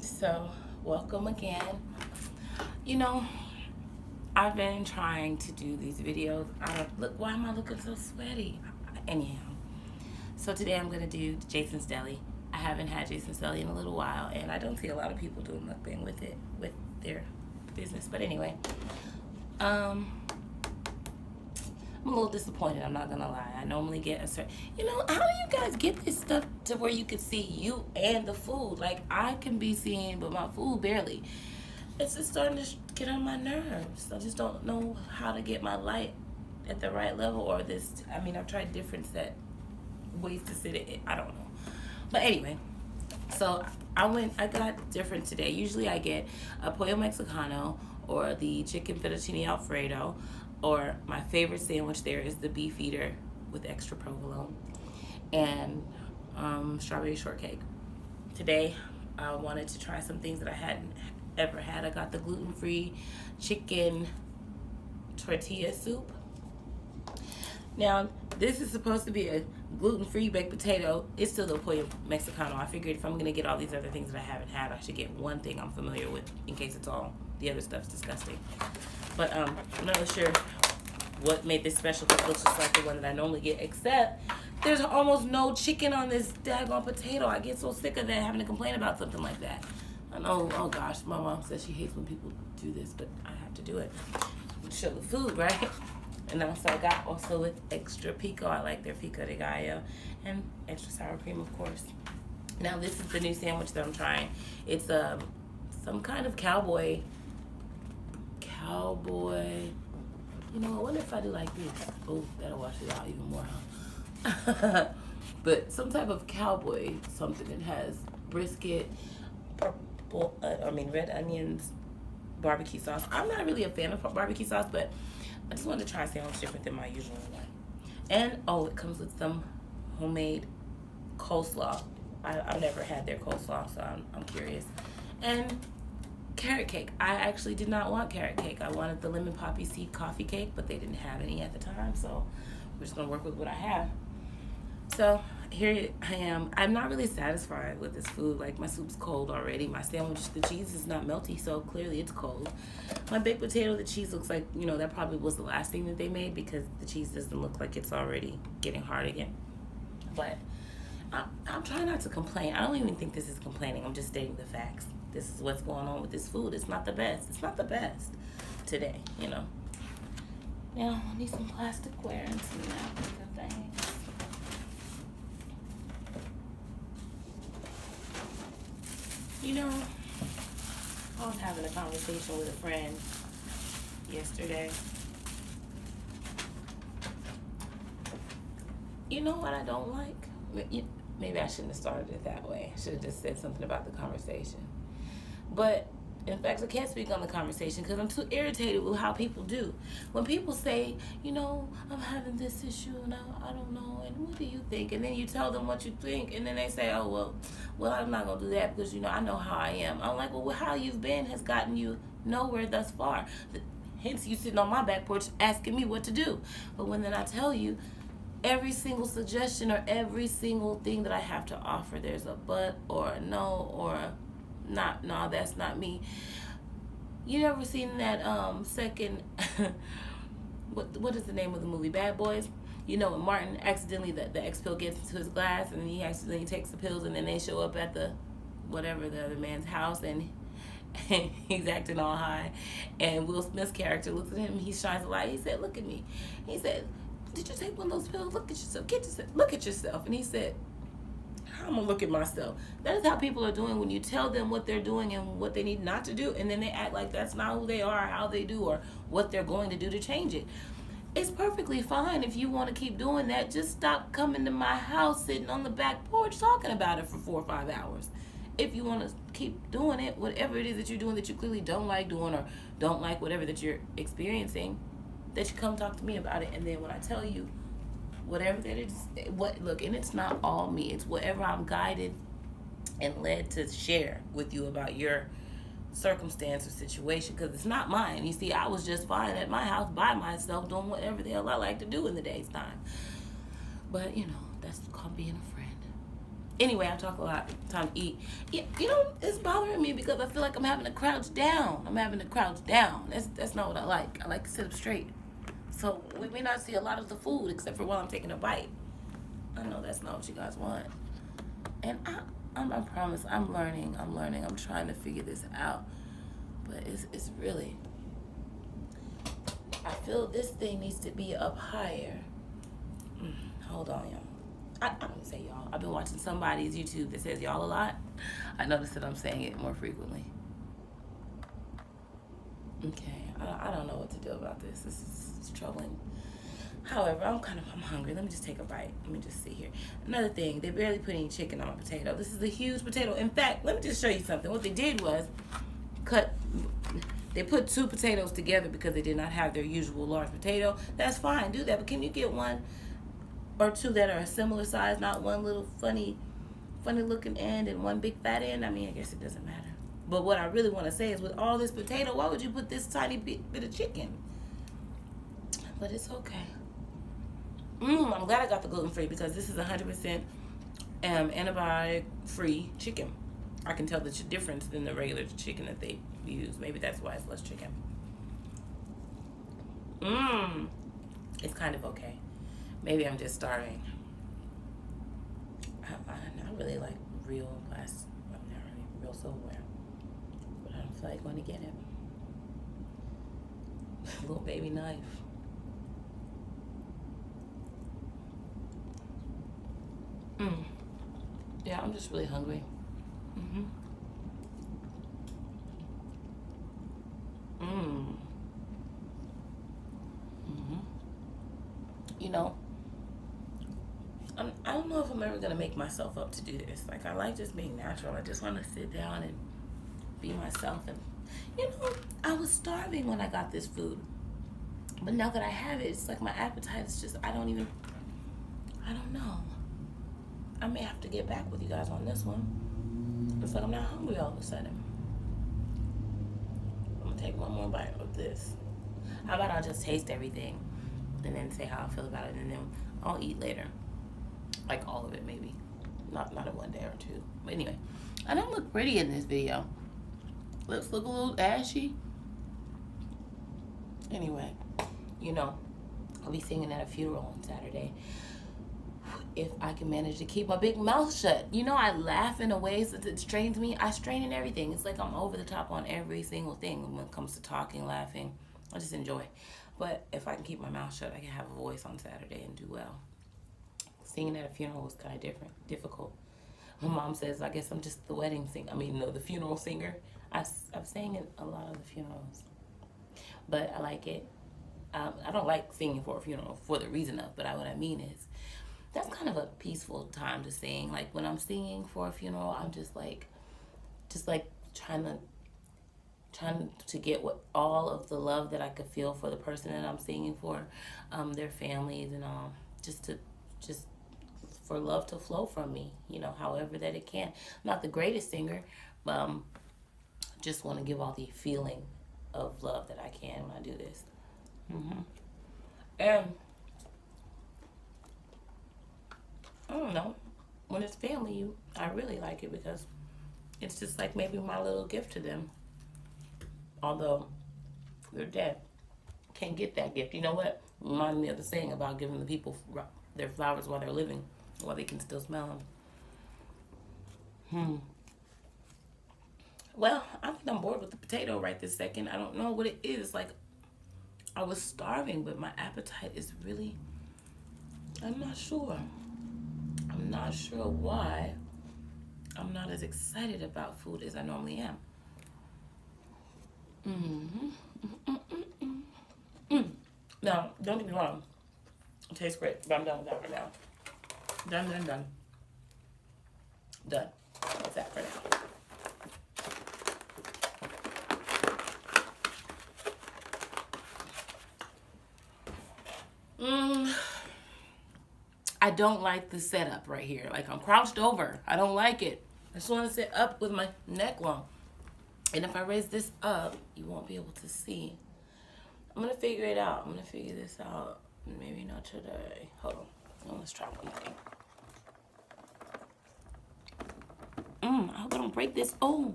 So, welcome again. You know, I've been trying to do these videos. Look, why am I looking so sweaty? Anyhow, so today I'm gonna do Jason's Deli. I haven't had Jason's Deli in a little while, and I don't see a lot of people doing mukbang with their business. But anyway, um, I'm a little disappointed. I'm not gonna lie. I normally get a certain. How do you guys get this stuff to where you can see you and the food? Like I can be seen, but my food barely. It's just starting to get on my nerves. I just don't know how to get my light at the right level, or this. I mean, I've tried different ways to sit it. I don't know, but anyway. So I got different today. Usually I get a pollo mexicano or the chicken fettuccine alfredo, or my favorite sandwich there is the beef eater with extra provolone and strawberry shortcake. Today I wanted to try some things that I hadn't ever had. I got the gluten-free chicken tortilla soup. Now, this is supposed to be a gluten-free baked potato. It's still the pollo mexicano. I figured if I'm going to get all these other things that I haven't had, I should get one thing I'm familiar with in case it's all the other stuff's disgusting. But I'm not really sure what made this special, because it looks just like the one that I normally get, except there's almost no chicken on this daggone potato. I get so sick of that, having to complain about something like that. I know, oh gosh, my mom says she hates when people do this, but I have to do it. Show the food, right? And also I got also with extra pico. I like their pico de gallo, and extra sour cream, of course. Now this is the new sandwich that I'm trying. It's some kind of cowboy. I wonder if I do like this. Oh, that'll wash it out even more, huh? But some type of cowboy something that has brisket, red onions, barbecue sauce. I'm not really a fan of barbecue sauce, but I just wanted to try a sandwich different than my usual one. And it comes with some homemade coleslaw. I've never had their coleslaw, so I'm curious. And carrot cake. I actually did not want carrot cake. I wanted the lemon poppy seed coffee cake, but they didn't have any at the time, so we're just gonna work with what I have. So here I am. I'm not really satisfied with this food. Like, my soup's cold already. My sandwich, the cheese is not melty, so clearly it's cold. My baked potato, the cheese looks like, that probably was the last thing that they made, because the cheese doesn't look like it's already getting hard again. But I'm trying not to complain. I don't even think this is complaining. I'm just stating the facts. This is what's going on with this food. It's not the best. It's not the best today, Now, I need some plasticware and some napkins and things. I was having a conversation with a friend yesterday. You know what I don't like? Maybe I shouldn't have started it that way. I should have just said something about the conversation. But, in fact, I can't speak on the conversation because I'm too irritated with how people do. When people say, I'm having this issue and I don't know, and what do you think? And then you tell them what you think, and then they say, oh, well, I'm not going to do that because, I know how I am. I'm like, well, how you've been has gotten you nowhere thus far. Hence, you sitting on my back porch asking me what to do. But when then I tell you, every single suggestion or every single thing that I have to offer, there's a but or a no or a not, no, that's not me. You ever seen that second what is the name of the movie, Bad Boys? When Martin accidentally, the X pill gets into his glass, and he accidentally takes the pills, and then they show up at the other man's house, and he's acting all high, and Will Smith's character looks at him, he shines a light, he said, look at me. He said, did you take one of those pills? Look at yourself. Look at yourself. And he said, I'm gonna look at myself. That is how people are doing when you tell them what they're doing and what they need not to do, and then they act like that's not who they are, how they do, or what they're going to do to change it. It's perfectly fine if you want to keep doing that. Just stop coming to my house, sitting on the back porch talking about it for 4 or 5 hours. If you want to keep doing it, whatever it is that you're doing that you clearly don't like doing, or don't like whatever that you're experiencing, that you come talk to me about it. And then when I tell you whatever that is, and it's not all me, it's whatever I'm guided and led to share with you about your circumstance or situation, because it's not mine. You see, I was just fine at my house by myself doing whatever the hell I like to do in the day's time. But that's called being a friend. Anyway, I talk a lot. Time to eat. You know, it's bothering me because I feel like I'm having to crouch down. I'm having to crouch down. That's not what I like. I like to sit up straight. So we may not see a lot of the food except for while I'm taking a bite. I know that's not what you guys want. And I promise, I'm learning. I'm trying to figure this out. But it's really, I feel this thing needs to be up higher. Hold on, y'all. I don't say y'all. I've been watching somebody's YouTube that says y'all a lot. I noticed that I'm saying it more frequently. Okay, I don't know what to do about this. This is troubling. However, I'm hungry. Let me just take a bite. Let me just see here. Another thing, they barely put any chicken on my potato. This is a huge potato. In fact, let me just show you something. What they did was they put two potatoes together because they did not have their usual large potato. That's fine, do that. But can you get one or two that are a similar size, not one little funny looking end and one big fat end? I mean, I guess it doesn't matter. But what I really want to say is, with all this potato, why would you put this tiny bit of chicken? But it's okay. I'm glad I got the gluten-free because this is 100% antibiotic-free chicken. I can tell the difference than the regular chicken that they use. Maybe that's why it's less chicken. It's kind of okay. Maybe I'm just starving. I really like real silverware, but I don't feel like going to get it. Little baby knife. Yeah, I'm just really hungry. You know, I don't know if I'm ever gonna make myself up to do this. Like, I like just being natural. I just want to sit down and be myself. And you know, I was starving when I got this food, but now that I have it, it's like my appetite is just, I don't know. I may have to get back with you guys on this one. It's like I'm not hungry all of a sudden. I'm gonna take one more bite of this. How about I just taste everything and then say how I feel about it, and then I'll eat later. Like all of it, maybe. Not in one day or two. But anyway, I don't look pretty in this video. Lips look a little ashy. Anyway, you know, I'll be singing at a funeral on Saturday. If I can manage to keep my big mouth shut. You know, I laugh in a way that it strains me. I strain in everything. It's like I'm over the top on every single thing when it comes to talking, laughing. I just enjoy. But if I can keep my mouth shut, I can have a voice on Saturday and do well. Singing at a funeral was kind of difficult. My mom says, I guess I'm just the wedding singer. I mean, no, the funeral singer. I've sang at a lot of the funerals. But I like it. I don't like singing for a funeral for the reason of, but what I mean is, that's kind of a peaceful time to sing. Like, when I'm singing for a funeral, I'm just like trying to get all of the love that I could feel for the person that I'm singing for, their families and all, just for love to flow from me, you know, however that it can. I'm not the greatest singer, but just want to give all the feeling of love that I can when I do this. And I don't know, when it's family, I really like it because it's just like maybe my little gift to them. Although they're dead, can't get that gift. You know what? Remind me of the saying about giving the people their flowers while they're living, while they can still smell them. Well, I think I'm bored with the potato right this second. I don't know what it is. Like, I was starving, but my appetite is really, I'm not sure. I'm not sure why I'm not as excited about food as I normally am. Now, don't get me wrong. It tastes great, but I'm done with that for now. Done. That's that for now. I don't like the setup right here. Like, I'm crouched over. I don't like it. I just want to sit up with my neck long. And if I raise this up, you won't be able to see. I'm going to figure it out. I'm going to figure this out. Maybe not today. Hold on. Let's try one thing. I hope I don't break this. Oh,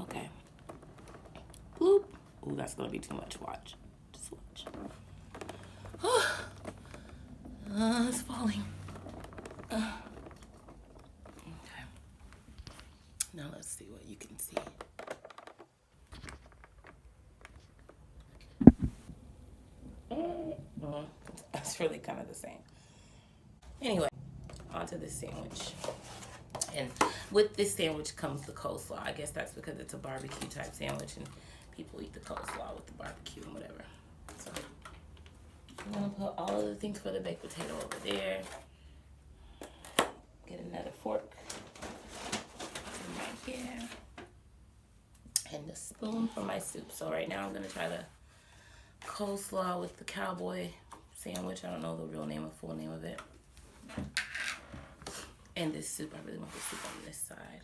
okay. Bloop. Oh, that's gonna be too much. Watch. Just watch. It's falling. Okay. Now let's see what you can see. That's really kind of the same. Anyway, onto this sandwich. And with this sandwich comes the coleslaw. I guess that's because it's a barbecue type sandwich and people eat the coleslaw with the barbecue and whatever. So I'm gonna put all of the things for the baked potato over there. Get another fork right here. And the spoon for my soup. So right now I'm gonna try the coleslaw with the cowboy sandwich. I don't know the real name or full name of it. And this soup, I really want the soup on this side.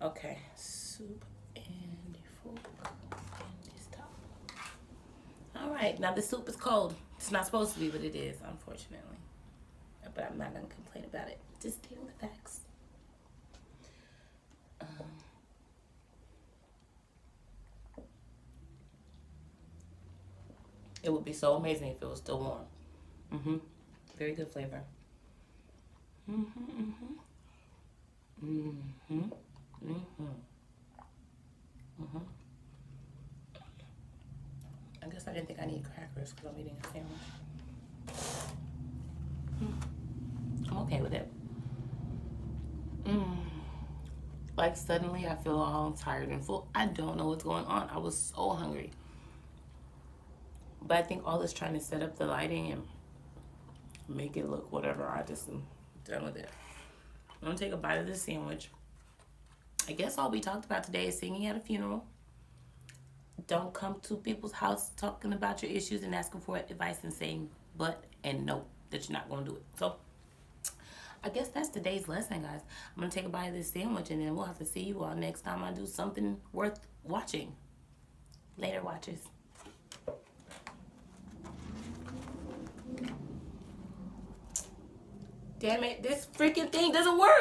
Okay, soup and fork and this top. All right, now the soup is cold. It's not supposed to be, but it is, unfortunately. But I'm not gonna complain about it. Just deal with the facts. It would be so amazing if it was still warm. Very good flavor. I guess I didn't think I need crackers because I'm eating a sandwich. I'm okay with it. Like suddenly I feel all tired and full. I don't know what's going on. I was so hungry. But I think all this trying to set up the lighting and make it look whatever. I just am done with it. I'm gonna take a bite of this sandwich. I guess all we talked about today is singing at a funeral. Don't come to people's house talking about your issues and asking for advice and saying but and no, that you're not gonna do it. So I guess that's today's lesson, guys. I'm gonna take a bite of this sandwich and then we'll have to see you all next time I do something worth watching. Later, watchers. Damn it, this freaking thing doesn't work.